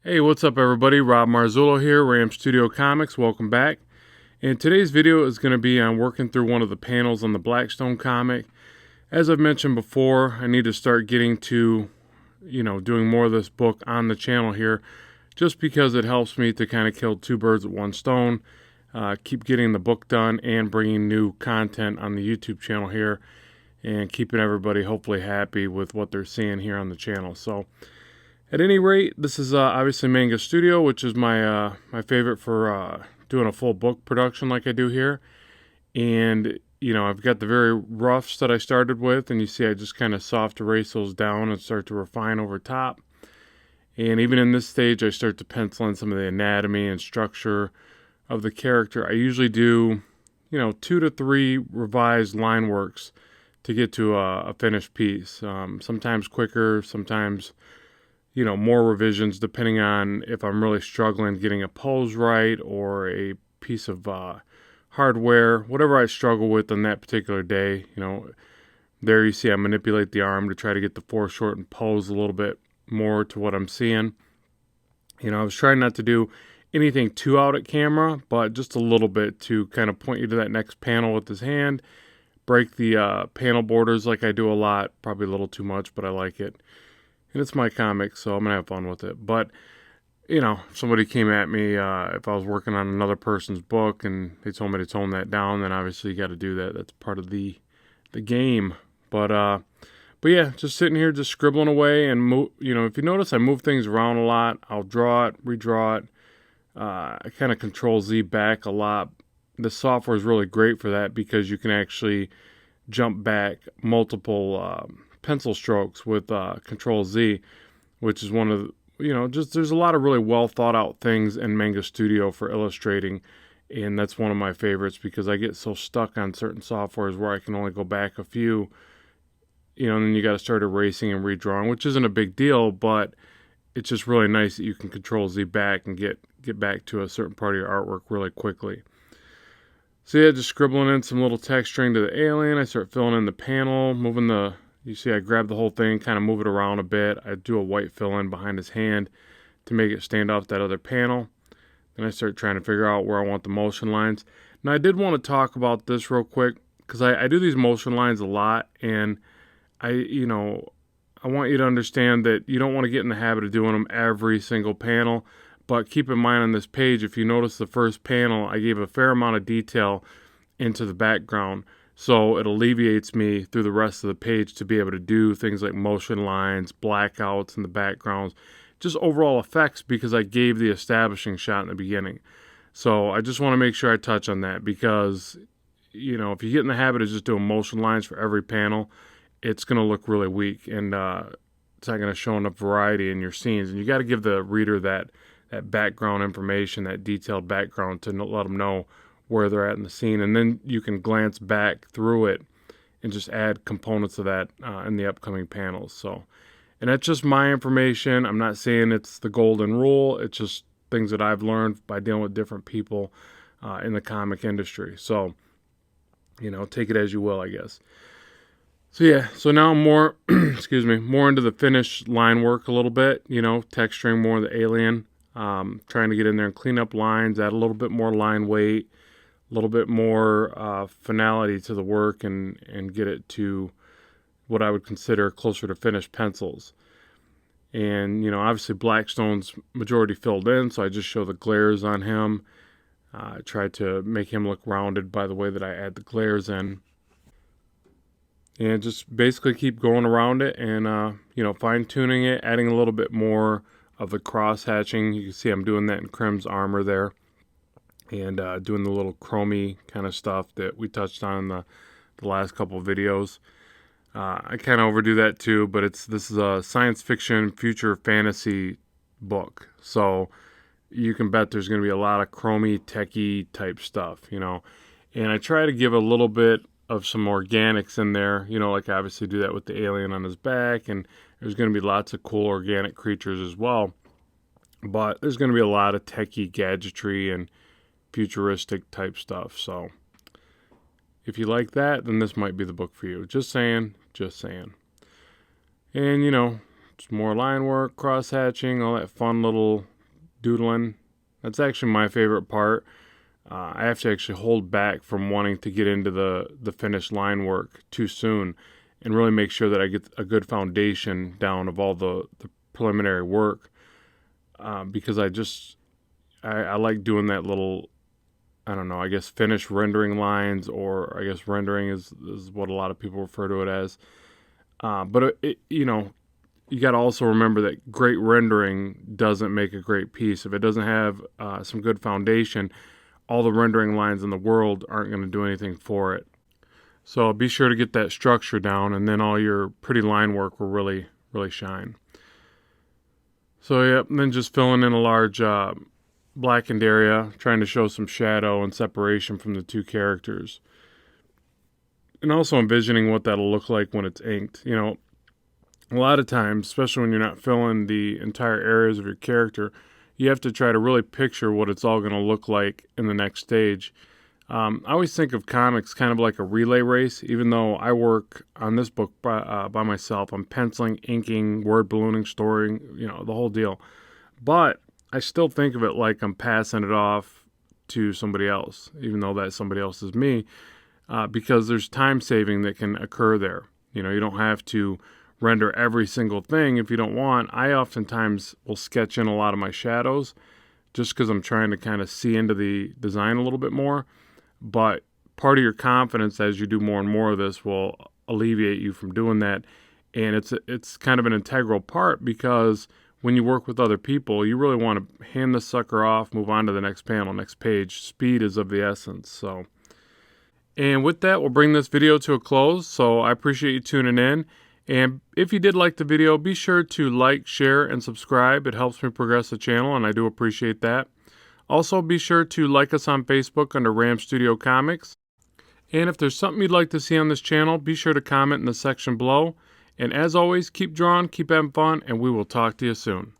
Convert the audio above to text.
Hey, what's up everybody? Rob Marzullo here, Wacom Studio Comics. Welcome back. And today's video is going to be on working through one of the panels on the Blackstone comic. As I've mentioned before, I need to start getting to, doing more of this book on the channel here, just because it helps me to kind of kill two birds with one stone, keep getting the book done and bringing new content on the YouTube channel here, and keeping everybody hopefully happy with what they're seeing here on the channel. So at any rate, this is obviously Manga Studio, which is my my favorite for doing a full book production like I do here. And, I've got the very roughs that I started with, and you see I just kind of soft erase those down and start to refine over top. And even in this stage, I start to pencil in some of the anatomy and structure of the character. I usually do, 2 to 3 revised line works to get to a finished piece. Sometimes quicker, sometimes more revisions depending on if I'm really struggling getting a pose right or a piece of hardware, whatever I struggle with on that particular day. There you see I manipulate the arm to try to get the foreshortened pose a little bit more to what I'm seeing. I was trying not to do anything too out at camera, but just a little bit to kind of point you to that next panel with his hand, break the panel borders like I do a lot, probably a little too much, but I like it. And it's my comic, so I'm going to have fun with it. But, if somebody came at me, if I was working on another person's book and they told me to tone that down, then obviously you got to do that. That's part of the game. But yeah, just sitting here, just scribbling away. And, if you notice, I move things around a lot. I'll draw it, redraw it. I kind of Control-Z back a lot. The software is really great for that because you can actually jump back multiple pencil strokes with Control-Z, which is one of there's a lot of really well thought out things in Manga Studio for illustrating, and that's one of my favorites because I get so stuck on certain softwares where I can only go back a few, and then you got to start erasing and redrawing, which isn't a big deal, but it's just really nice that you can Control-Z back and get back to a certain part of your artwork really quickly. So yeah, just scribbling in some little texturing to the alien. I start filling in the panel, you see I grab the whole thing, kind of move it around a bit. I do a white fill-in behind his hand to make it stand off that other panel. Then I start trying to figure out where I want the motion lines. Now I did want to talk about this real quick because I do these motion lines a lot, and I want you to understand that you don't want to get in the habit of doing them every single panel. But keep in mind on this page, if you notice the first panel, I gave a fair amount of detail into the background. So it alleviates me through the rest of the page to be able to do things like motion lines, blackouts in the backgrounds, just overall effects because I gave the establishing shot in the beginning. So I just want to make sure I touch on that because, if you get in the habit of just doing motion lines for every panel, it's going to look really weak and it's not going to show enough variety in your scenes. And you got to give the reader that background information, that detailed background to let them know where they're at in the scene, and then you can glance back through it and just add components of that in the upcoming panels. So, and that's just my information. I'm not saying it's the golden rule. It's just things that I've learned by dealing with different people in the comic industry. So, take it as you will, I guess. So yeah, so now I'm more, more into the finished line work a little bit, texturing more of the alien, trying to get in there and clean up lines, add a little bit more line weight, a little bit more finality to the work and get it to what I would consider closer to finished pencils. And, obviously Blackstone's majority filled in, so I just show the glares on him. I try to make him look rounded by the way that I add the glares in. And just basically keep going around it and, fine-tuning it, adding a little bit more of the cross-hatching. You can see I'm doing that in Krim's armor there. And doing the little chromey kind of stuff that we touched on in the last couple of videos. I kind of overdo that too, but this is a science fiction future fantasy book. So you can bet there's going to be a lot of chromey, techie type stuff, And I try to give a little bit of some organics in there, like I obviously do that with the alien on his back, and there's going to be lots of cool organic creatures as well. But there's going to be a lot of techie gadgetry and futuristic type stuff. So if you like that, then this might be the book for you. Just saying. And, It's more line work, cross-hatching, all that fun little doodling. That's actually my favorite part. I have to actually hold back from wanting to get into the finished line work too soon and really make sure that I get a good foundation down of all the preliminary work, because I like doing that little, I don't know, I guess finished rendering lines, or I guess rendering is what a lot of people refer to it as. But you got to also remember that great rendering doesn't make a great piece. If it doesn't have some good foundation, all the rendering lines in the world aren't going to do anything for it. So be sure to get that structure down, and then all your pretty line work will really, really shine. So yep, and then just filling in a large blackened area, trying to show some shadow and separation from the two characters. And also envisioning what that'll look like when it's inked. A lot of times, especially when you're not filling the entire areas of your character, you have to try to really picture what it's all going to look like in the next stage. I always think of comics kind of like a relay race, even though I work on this book by myself. I'm penciling, inking, word ballooning, storing, the whole deal. But I still think of it like I'm passing it off to somebody else, even though that somebody else is me, because there's time saving that can occur there. You don't have to render every single thing if you don't want. I oftentimes will sketch in a lot of my shadows just because I'm trying to kind of see into the design a little bit more. But part of your confidence as you do more and more of this will alleviate you from doing that. And it's kind of an integral part, because when you work with other people, you really want to hand the sucker off, move on to the next panel, next page. Speed is of the essence. So, and with that, we'll bring this video to a close. So I appreciate you tuning in. And if you did like the video, be sure to like, share, and subscribe. It helps me progress the channel, and I do appreciate that. Also, be sure to like us on Facebook under Wacom Studio Comics. And if there's something you'd like to see on this channel, be sure to comment in the section below. And as always, keep drawing, keep having fun, and we will talk to you soon.